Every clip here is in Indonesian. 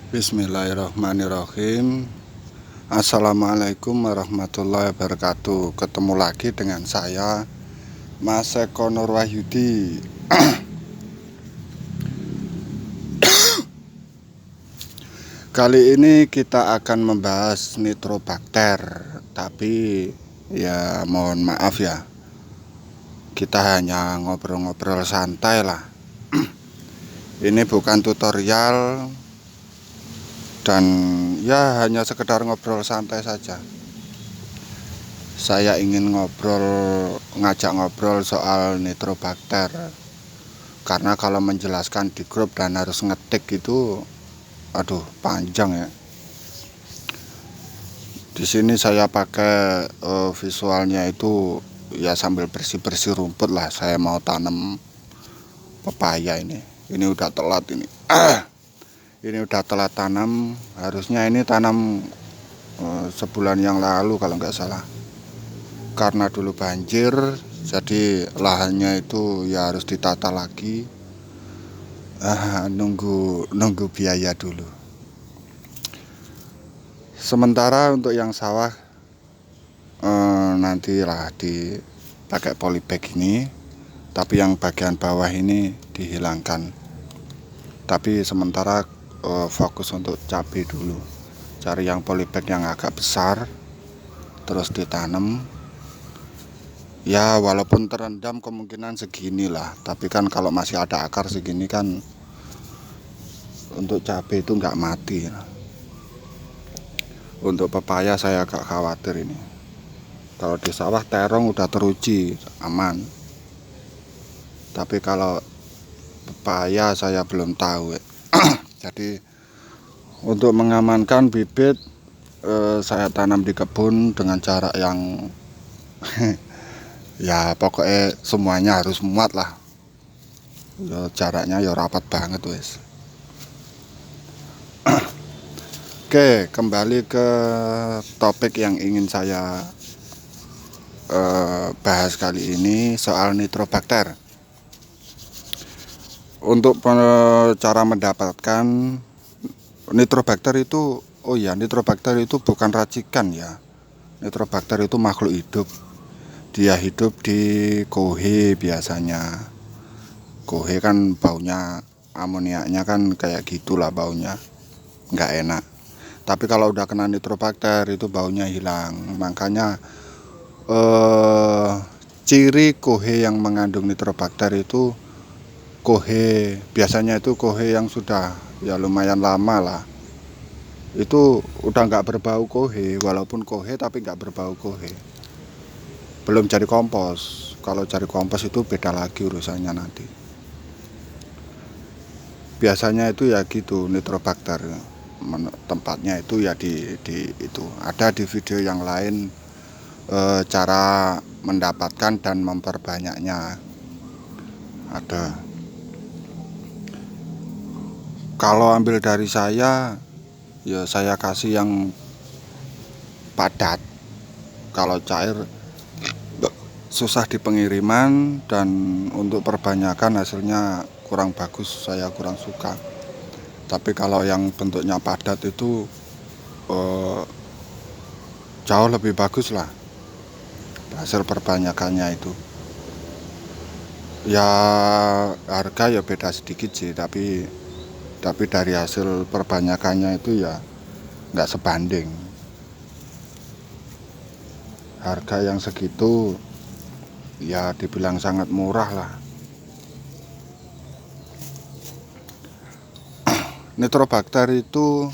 Bismillahirrahmanirrahim. Assalamualaikum warahmatullahi wabarakatuh. Ketemu lagi dengan saya, Mas Eko Nur Wahyudi. Kali ini kita akan membahas nitrobakter. Tapi ya mohon maaf ya, kita hanya ngobrol-ngobrol santai lah. Ini bukan tutorial dan ya hanya sekedar ngobrol santai saja. Saya ingin ngajak ngobrol soal nitrobakter. Karena kalau menjelaskan di grup dan harus ngetik itu panjang ya. Di sini saya pakai visualnya itu ya sambil bersih-bersih rumput lah. Saya mau tanam pepaya ini. Ini udah telat ini. Ini udah telat tanam, harusnya ini tanam sebulan yang lalu kalau nggak salah. Karena dulu banjir, jadi lahannya itu ya harus ditata lagi. Nunggu biaya dulu. Sementara untuk yang sawah nantilah dipakai polybag ini, tapi yang bagian bawah ini dihilangkan. Tapi sementara fokus untuk cabai dulu, cari yang polybag yang agak besar terus ditanam ya, walaupun terendam kemungkinan segini lah, tapi kan kalau masih ada akar segini kan untuk cabai itu nggak mati. Untuk pepaya saya agak khawatir ini. Kalau di sawah terong udah teruji aman, tapi kalau pepaya saya belum tahu ya. Jadi untuk mengamankan bibit saya tanam di kebun dengan jarak yang ya pokoknya semuanya harus muat lah. Ya, jaraknya ya rapat banget wes. Oke, kembali ke topik yang ingin saya bahas kali ini soal nitrobakter. Untuk cara mendapatkan nitrobakter itu, nitrobakter itu bukan racikan ya. Nitrobakter itu makhluk hidup. Dia hidup di kohe biasanya. Kohe kan baunya, amoniaknya kan kayak gitulah baunya, nggak enak. Tapi kalau udah kena nitrobakter itu baunya hilang. Makanya ciri kohe yang mengandung nitrobakter itu biasanya itu kohe yang sudah ya lumayan lama lah. Itu udah nggak berbau kohe, walaupun kohe tapi nggak berbau kohe. Belum jadi kompos. Kalau cari kompos itu beda lagi urusannya nanti. Biasanya itu ya gitu nitrobakter. Tempatnya itu ya di itu. Ada di video yang lain cara mendapatkan dan memperbanyaknya. Ada. Kalau ambil dari saya, ya saya kasih yang padat. Kalau cair susah di pengiriman dan untuk perbanyakan hasilnya kurang bagus, saya kurang suka. Tapi kalau yang bentuknya padat itu jauh lebih bagus lah hasil perbanyakannya itu. Ya harga ya beda sedikit sih, tapi dari hasil perbanyakannya itu ya nggak sebanding. Harga yang segitu ya dibilang sangat murah lah. Nitrobakter itu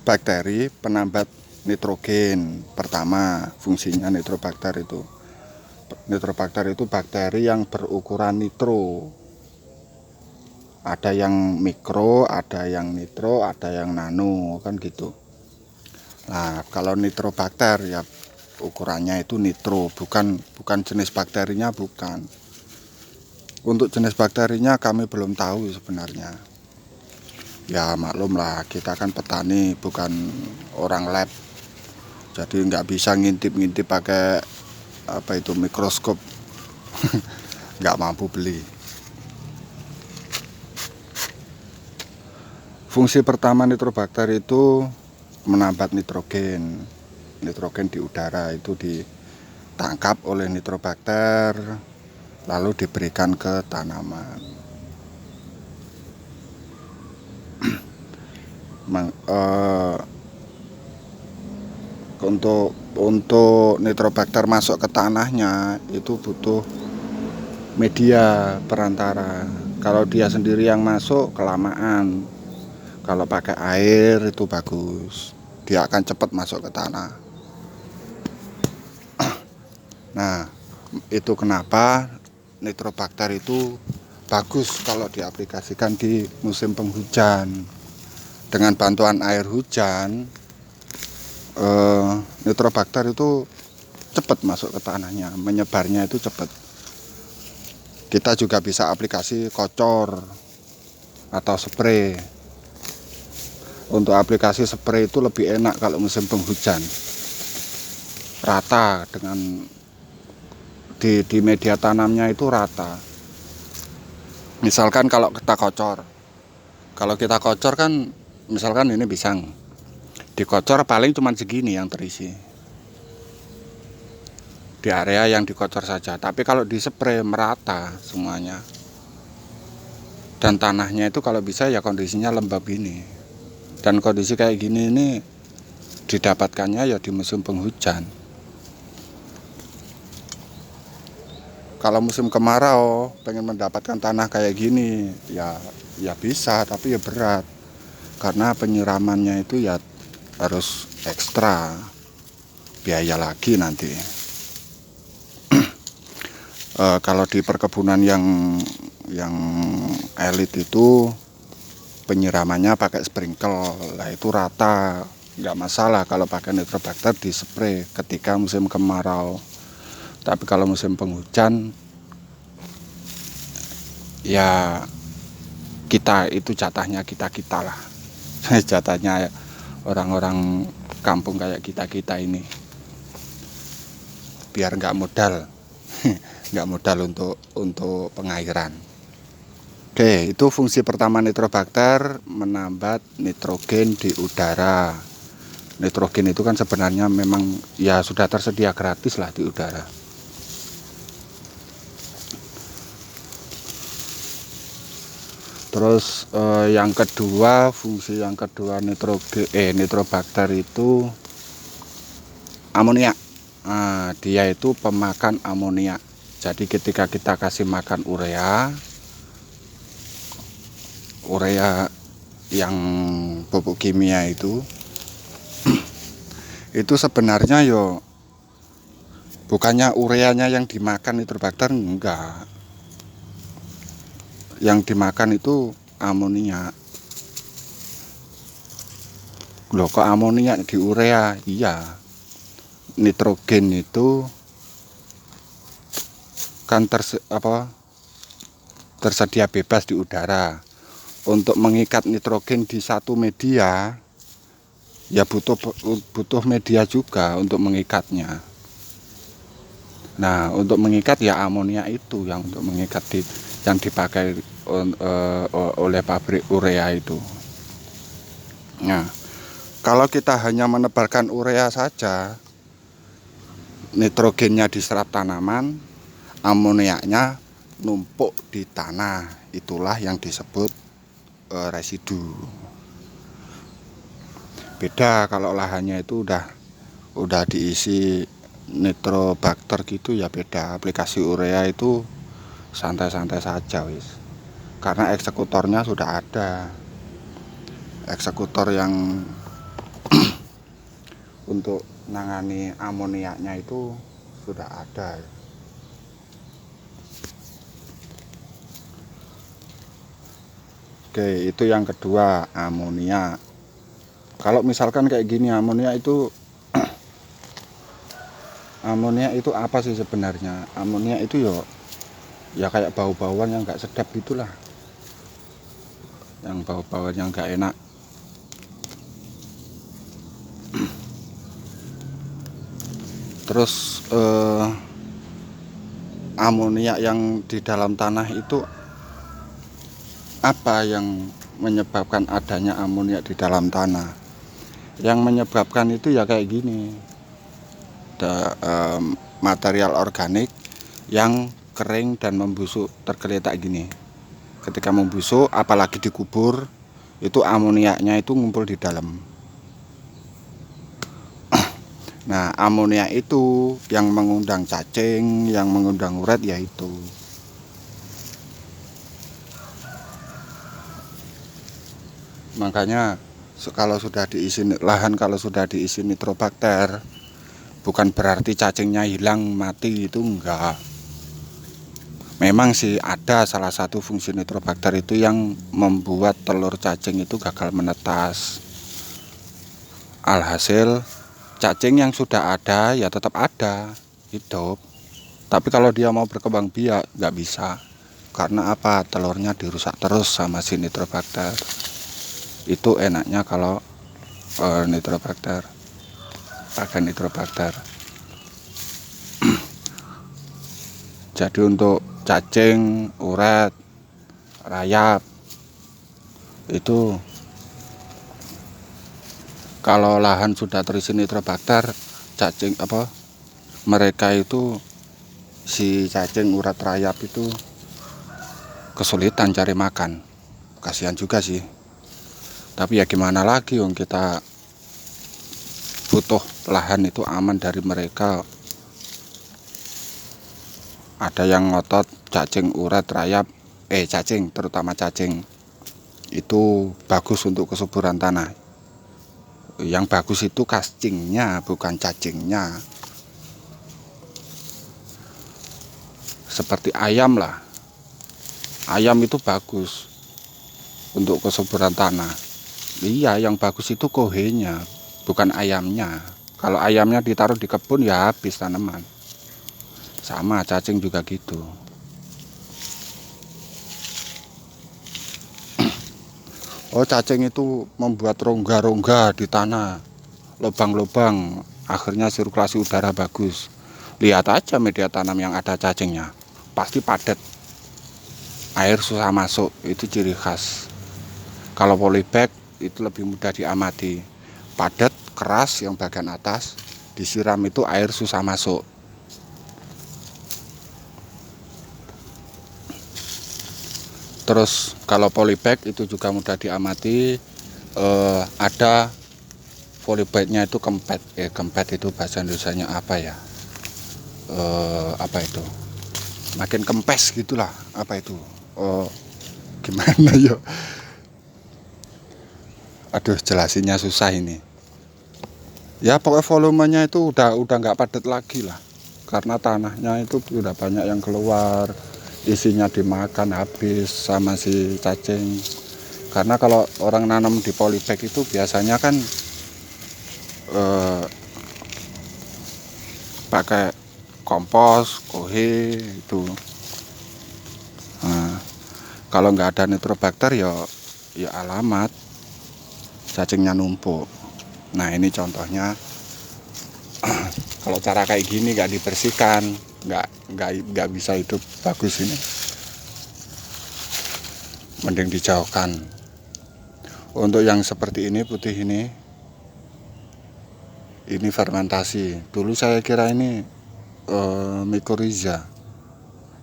bakteri penambat nitrogen. Pertama, fungsinya nitrobakter itu bakteri yang berukuran nitro. Ada yang mikro, ada yang nitro, ada yang nano, kan gitu. Nah, kalau nitrobakter ya ukurannya itu nitro, bukan jenis bakterinya, bukan. Untuk jenis bakterinya kami belum tahu sebenarnya. Ya maklum lah, kita kan petani bukan orang lab. Jadi nggak bisa ngintip-ngintip pakai mikroskop. Nggak mampu beli. Fungsi pertama nitrobakter itu menambat nitrogen. Nitrogen di udara itu ditangkap oleh nitrobakter lalu diberikan ke tanaman. Untuk nitrobakter masuk ke tanahnya itu butuh media perantara. Kalau dia sendiri yang masuk kelamaan. Kalau pakai air itu bagus, dia akan cepat masuk ke tanah. Nah, itu kenapa nitrobakter itu bagus kalau diaplikasikan di musim penghujan. Dengan bantuan air hujan, nitrobakter itu cepat masuk ke tanahnya, menyebarnya itu cepat. Kita juga bisa aplikasi kocor atau spray. Untuk aplikasi spray itu lebih enak kalau musim penghujan, rata dengan di media tanamnya itu rata. Misalkan kalau kita kocor kan, misalkan ini pisang, dikocor paling cuma segini yang terisi di area yang dikocor saja. Tapi kalau di spray merata semuanya, dan tanahnya itu kalau bisa ya kondisinya lembab ini. Dan kondisi kayak gini ini didapatkannya ya di musim penghujan. Kalau musim kemarau pengen mendapatkan tanah kayak gini ya bisa, tapi ya berat karena penyiramannya itu ya harus ekstra biaya lagi nanti. Kalau di perkebunan yang elit itu penyiramannya pakai sprinkle, lah itu rata, nggak masalah kalau pakai nitrobakter di spray ketika musim kemarau. Tapi kalau musim penghujan, ya kita itu jatahnya kita lah, jatahnya orang-orang kampung kayak kita ini, biar nggak modal, nggak modal untuk pengairan. Oke, itu fungsi pertama nitrobakter, menambat nitrogen di udara. Nitrogen itu kan sebenarnya memang ya sudah tersedia gratis lah di udara. Terus yang kedua, fungsi yang kedua nitrobakter itu amonia. Nah, dia itu pemakan amonia. Jadi ketika kita kasih makan urea yang pupuk kimia itu sebenarnya yo bukannya ureanya yang dimakan nitrobakter, enggak. Yang dimakan itu amonia. Loh, kok amonia di urea? Iya, nitrogen itu kan tersedia bebas di udara. Untuk mengikat nitrogen di satu media ya butuh media juga untuk mengikatnya. Nah, untuk mengikat ya amonia itu yang untuk mengikat yang dipakai oleh pabrik urea itu. Nah, kalau kita hanya menebarkan urea saja, nitrogennya diserap tanaman, amoniaknya numpuk di tanah, itulah yang disebut residu. Beda kalau lahannya itu udah diisi nitrobakter gitu ya beda. Aplikasi urea itu santai-santai saja wis. Karena eksekutornya sudah ada. Eksekutor yang untuk nangani amoniaknya itu sudah ada. Oke, itu yang kedua, amonia. Kalau misalkan kayak gini, amonia itu apa sih sebenarnya? Amonia itu ya kayak bau-bauan yang nggak sedap gitulah, yang bau-bauan yang nggak enak. Terus amonia yang di dalam tanah itu apa yang menyebabkan adanya amonia di dalam tanah. Yang menyebabkan itu ya kayak gini, material organik yang kering dan membusuk tergeletak gini. Ketika membusuk, apalagi dikubur, itu amoniaknya itu ngumpul di dalam. Nah, amonia itu yang mengundang cacing, yang mengundang uret, yaitu makanya kalau sudah diisi lahan, kalau sudah diisi nitrobakter, bukan berarti cacingnya hilang mati, itu enggak. Memang sih ada salah satu fungsi nitrobakter itu yang membuat telur cacing itu gagal menetas. Alhasil cacing yang sudah ada ya tetap ada, hidup. Tapi kalau dia mau berkembang biak nggak bisa. Karena apa? Telurnya dirusak terus sama si nitrobakter. Itu enaknya kalau nitrobakter, pakai nitrobakter. Jadi untuk cacing, uret, rayap itu kalau lahan sudah terisi nitrobakter, cacing mereka itu, si cacing, uret, rayap itu kesulitan cari makan. Kasihan juga sih. Tapi ya gimana lagi, kita butuh lahan itu aman dari mereka. Ada yang ngotot cacing, uret, rayap, cacing, terutama cacing itu bagus untuk kesuburan tanah. Yang bagus itu cacingnya, bukan cacingnya. Seperti ayam lah, ayam itu bagus untuk kesuburan tanah. Iya, yang bagus itu kohenya, bukan ayamnya. Kalau ayamnya ditaruh di kebun ya habis tanaman. Sama cacing juga gitu. Oh, cacing itu membuat rongga-rongga di tanah, lubang-lubang, akhirnya sirkulasi udara bagus. Lihat aja media tanam yang ada cacingnya, pasti padat, air susah masuk, itu ciri khas. Kalau polybag itu lebih mudah diamati, padat, keras yang bagian atas, disiram itu air susah masuk. Terus kalau polybag itu juga mudah diamati, ada polybagnya itu kempet. Kempet itu bahasa Indonesianya apa ya? Apa itu? Makin kempes gitulah. Apa itu? Gimana ya? Aduh, jelasinnya susah ini. Ya pokoknya volumenya itu udah nggak padat lagi lah. Karena tanahnya itu udah banyak yang keluar. Isinya dimakan habis sama si cacing. Karena kalau orang nanam di polybag itu biasanya kan pakai kompos, kohe itu. Nah, kalau nggak ada nitrobakter ya alamat cacingnya numpuk. Nah, ini contohnya. Kalau cara kayak gini nggak dibersihkan, nggak bisa hidup bagus ini. Mending dijauhkan. Untuk yang seperti ini, putih ini fermentasi. Dulu saya kira ini mycorrhiza,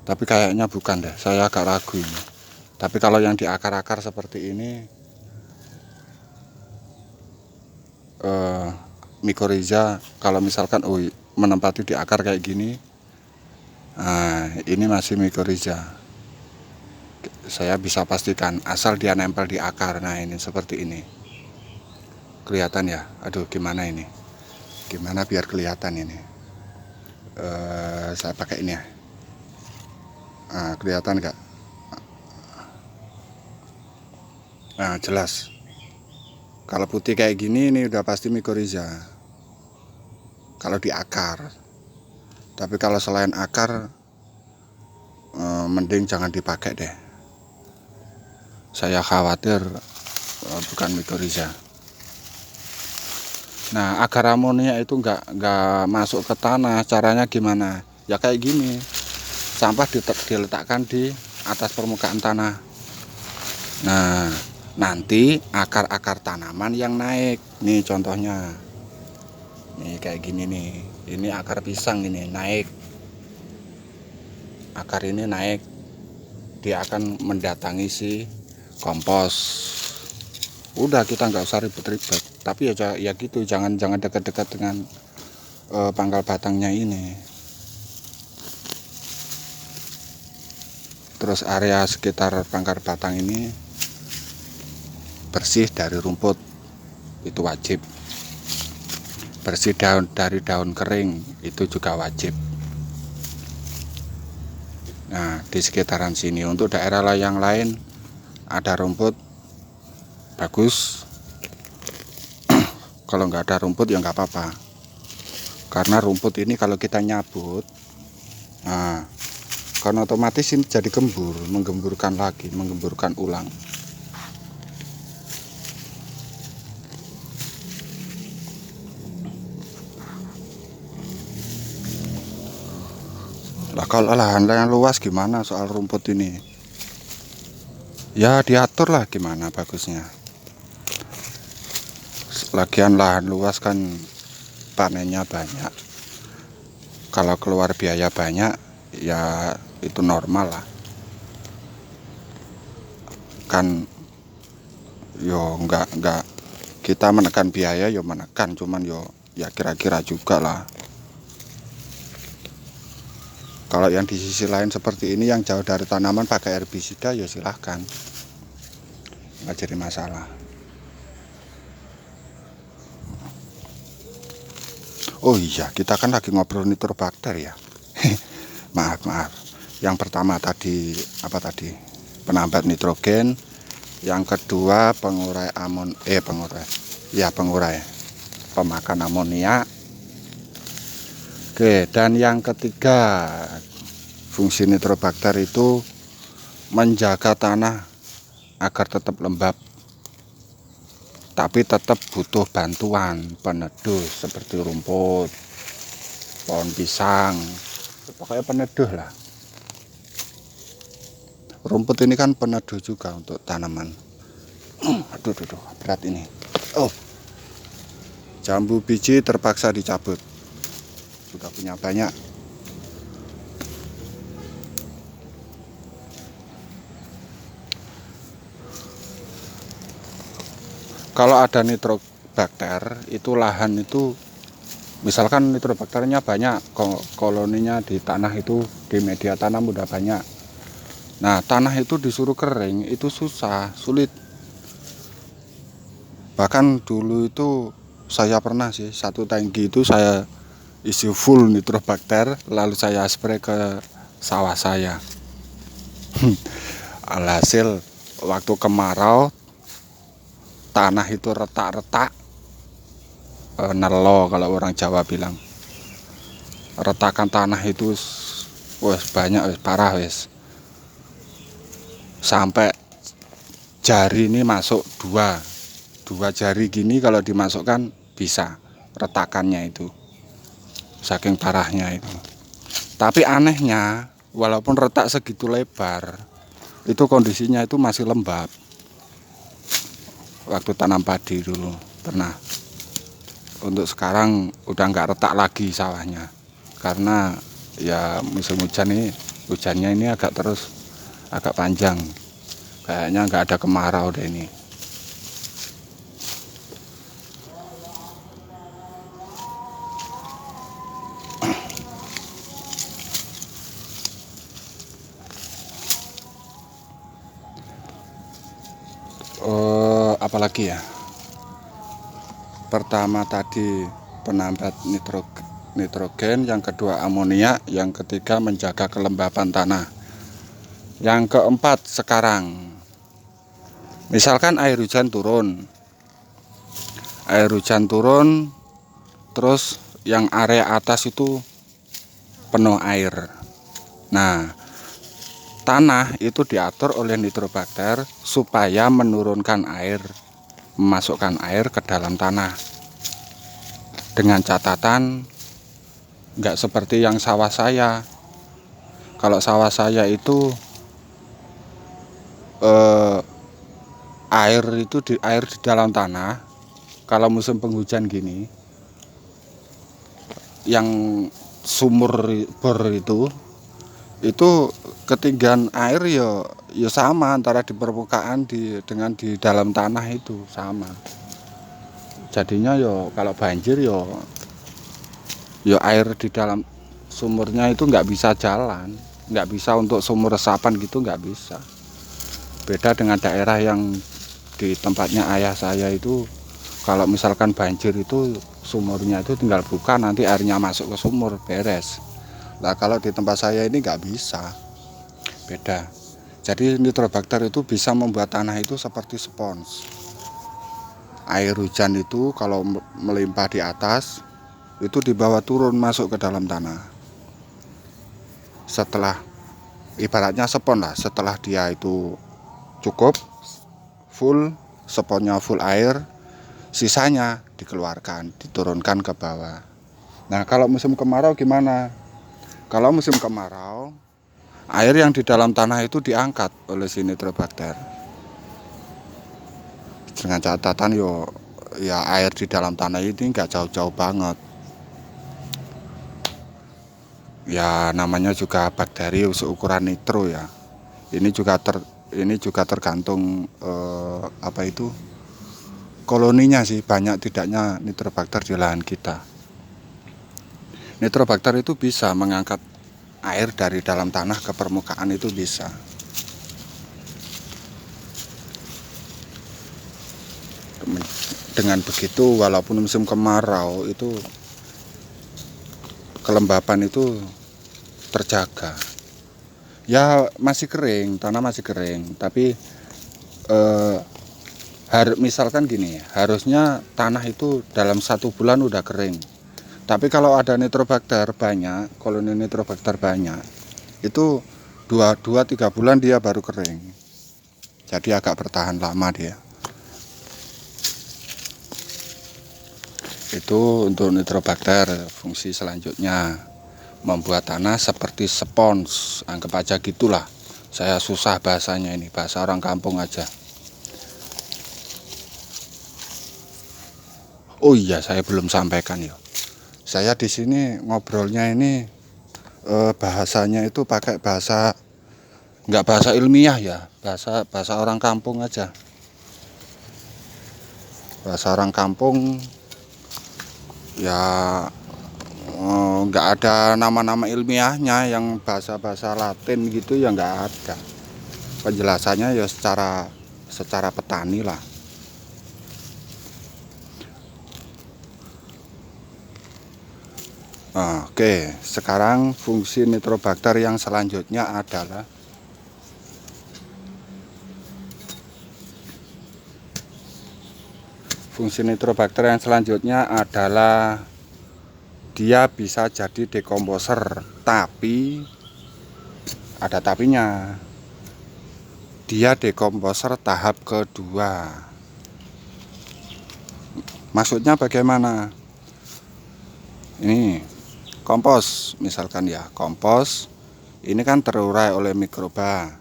tapi kayaknya bukan deh. Saya agak ragu ini. Tapi kalau yang di akar-akar seperti ini mycorrhiza, kalau misalkan menempati di akar kayak gini, nah ini masih mycorrhiza. Saya bisa pastikan asal dia nempel di akar. Nah ini seperti ini, kelihatan ya. Aduh, gimana ini, gimana biar kelihatan ini. Saya pakai ini ya. Nah, kelihatan nggak? Nah, jelas. Kalau putih kayak gini ini udah pasti mycorrhiza. Kalau di akar. Tapi kalau selain akar, mending jangan dipakai deh. Saya khawatir bukan mycorrhiza. Nah, agar amonia itu nggak masuk ke tanah, caranya gimana? Ya kayak gini. Sampah diletakkan di atas permukaan tanah. Nah, nanti akar-akar tanaman yang naik. Nih contohnya, nih kayak gini nih, ini akar pisang ini naik, akar ini naik, dia akan mendatangi si kompos. Udah, kita nggak usah ribet-ribet, tapi ya gitu, jangan dekat-dekat dengan pangkal batangnya ini. Terus area sekitar pangkal batang ini bersih dari rumput, itu wajib. Bersih dari daun kering, itu juga wajib. Nah, di sekitaran sini, untuk daerah yang lain ada rumput, bagus. Kalau nggak ada rumput ya nggak apa-apa, karena rumput ini kalau kita nyabut, nah kan otomatis ini jadi gembur, menggemburkan lagi, menggemburkan ulang. Lah kalau lahan yang luas gimana soal rumput ini? Ya diatur lah gimana bagusnya. Lagian lahan luas kan panennya banyak. Kalau keluar biaya banyak ya itu normal lah. Kan yo enggak kita menekan biaya, yo menekan, cuman yo ya kira-kira juga lah. Kalau yang di sisi lain seperti ini yang jauh dari tanaman pakai herbisida ya silahkan, nggak jadi masalah. Oh iya, kita kan lagi ngobrol nitrobakter ya. maaf. Yang pertama tadi apa tadi? Penambat nitrogen. Yang kedua pengurai pengurai pemakan amonia. Oke, dan yang ketiga fungsi nitrobakter itu menjaga tanah agar tetap lembab, tapi tetap butuh bantuan peneduh seperti rumput, pohon pisang, pokoknya peneduh lah. Rumput ini kan peneduh juga untuk tanaman. Aduh, berat ini. Oh, jambu biji terpaksa dicabut. Sudah punya banyak. Kalau ada nitrobakter, itu lahan itu, misalkan nitrobakternya banyak, koloninya di tanah itu, di media tanam udah banyak. Nah, tanah itu disuruh kering, itu susah, sulit. Bahkan dulu itu saya pernah sih, satu tangki itu saya isi full nitrobakter, lalu saya spray ke sawah saya. Alhasil waktu kemarau tanah itu retak-retak, nelo kalau orang Jawa bilang. Retakan tanah itu wes banyak, wes parah wes. Sampai jari ini masuk dua jari gini, kalau dimasukkan bisa retakannya itu, saking parahnya itu. Tapi anehnya, walaupun retak segitu lebar, itu kondisinya itu masih lembab. Waktu tanam padi dulu pernah. Untuk sekarang udah nggak retak lagi sawahnya, karena ya musim hujan ini, hujannya ini agak panjang, kayaknya nggak ada kemarau deh ini. Apalagi ya, pertama tadi penambat nitrogen, yang kedua amonia, yang ketiga menjaga kelembapan tanah, yang keempat sekarang misalkan air hujan turun, terus yang area atas itu penuh air. Nah, tanah itu diatur oleh nitrobakter supaya menurunkan air, memasukkan air ke dalam tanah. Dengan catatan nggak seperti yang sawah saya. Kalau sawah saya itu air di dalam tanah kalau musim penghujan gini, yang sumur bor itu ketinggian air ya sama antara di permukaan dengan di dalam tanah itu sama. Jadinya kalau banjir air di dalam sumurnya itu nggak bisa jalan, nggak bisa untuk sumur resapan gitu, nggak bisa. Beda dengan daerah yang di tempatnya ayah saya itu, kalau misalkan banjir itu sumurnya itu tinggal buka, nanti airnya masuk ke sumur, beres. Nah kalau di tempat saya ini nggak bisa, beda. Jadi nitrobakter itu bisa membuat tanah itu seperti spons. Air hujan itu kalau melimpah di atas, itu dibawa turun masuk ke dalam tanah. Setelah ibaratnya spons lah, setelah dia itu cukup full, sponnya full air, sisanya dikeluarkan, diturunkan ke bawah. Nah kalau musim kemarau gimana? Kalau musim kemarau, air yang di dalam tanah itu diangkat oleh si nitrobakter. Dengan catatan ya air di dalam tanah ini nggak jauh-jauh banget. Ya namanya juga bakteri seukuran nitro ya. Ini juga tergantung koloninya sih, banyak tidaknya nitrobakter di lahan kita. Nitrobakter itu bisa mengangkat air dari dalam tanah ke permukaan, itu bisa. Dengan begitu walaupun musim kemarau itu kelembapan itu terjaga. Ya masih kering, tanah masih kering, tapi misalkan gini, harusnya tanah itu dalam 1 bulan udah kering. Tapi kalau ada nitrobakter banyak, koloni nitrobakter banyak, itu 2-3 bulan dia baru kering. Jadi agak bertahan lama dia. Itu untuk nitrobakter. Fungsi selanjutnya membuat tanah seperti spons, anggap aja gitulah. Saya susah bahasanya, ini bahasa orang kampung aja. Oh iya, saya belum sampaikan ya. Saya di sini ngobrolnya ini bahasanya itu pakai bahasa, nggak bahasa ilmiah ya, bahasa orang kampung aja. Bahasa orang kampung ya, nggak ada nama-nama ilmiahnya, yang bahasa-bahasa Latin gitu ya nggak ada. Penjelasannya ya secara petani lah. Oke, sekarang fungsi nitrobakter yang selanjutnya adalah dia bisa jadi dekomposer, tapi ada tapinya. Dia dekomposer tahap kedua. Maksudnya bagaimana? Ini kompos, misalkan ya, kompos ini kan terurai oleh mikroba.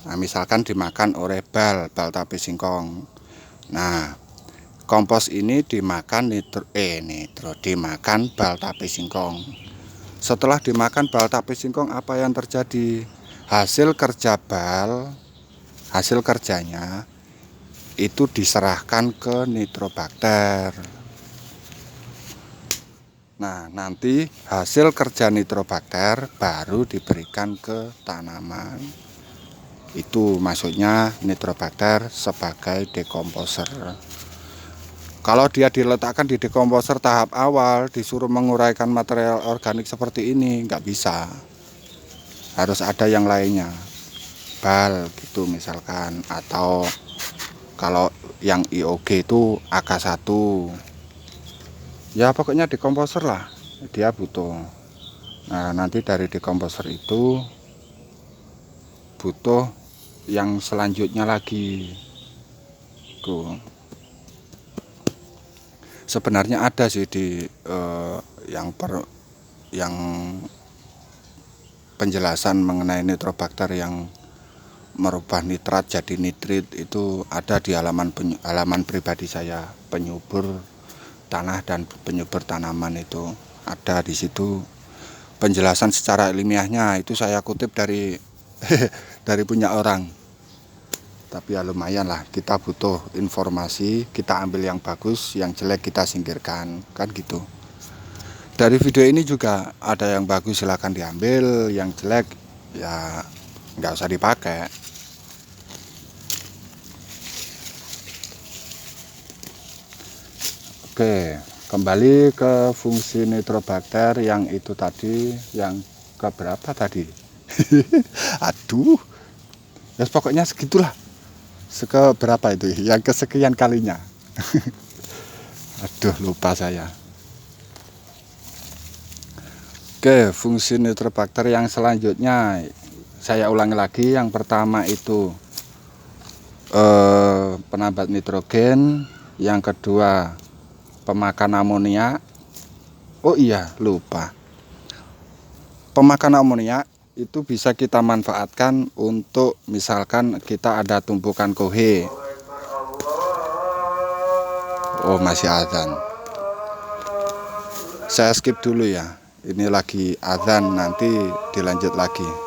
Nah, misalkan dimakan oleh bal tapi singkong. Nah, kompos ini dimakan dimakan bal tapi singkong. Setelah dimakan bal tapi singkong, apa yang terjadi? Hasil kerjanya itu diserahkan ke nitrobakter. Nah, nanti hasil kerja nitrobakter baru diberikan ke tanaman. Itu maksudnya nitrobakter sebagai dekomposer. Kalau dia diletakkan di dekomposer tahap awal, disuruh menguraikan material organik seperti ini, nggak bisa. Harus ada yang lainnya, bal gitu misalkan, atau kalau yang IOG itu AK1. Ya pokoknya dekomposer lah, dia butuh. Nah nanti dari dekomposer itu butuh yang selanjutnya lagi. Tuh. Sebenarnya ada sih di yang penjelasan mengenai nitrobakter yang merubah nitrat jadi nitrit itu ada di halaman pribadi saya, penyubur tanah dan penyubur tanaman itu ada di situ. Penjelasan secara ilmiahnya itu saya kutip dari dari punya orang. Tapi ya lumayan lah, kita butuh informasi, kita ambil yang bagus, yang jelek kita singkirkan, kan gitu. Dari video ini juga ada yang bagus silahkan diambil, yang jelek ya nggak usah dipakai. Oke, kembali ke fungsi nitrobakter yang itu tadi, yang keberapa tadi? Aduh, ya pokoknya segitulah. Sekeberapa itu? Yang kesekian kalinya. Aduh, lupa saya. Oke, fungsi nitrobakter yang selanjutnya saya ulangi lagi. Yang pertama itu penambat nitrogen, yang kedua pemakan amonia. Oh iya, lupa. Pemakan amonia itu bisa kita manfaatkan untuk misalkan kita ada tumpukan kohe. Oh, masih azan. Saya skip dulu ya. Ini lagi azan, nanti dilanjut lagi.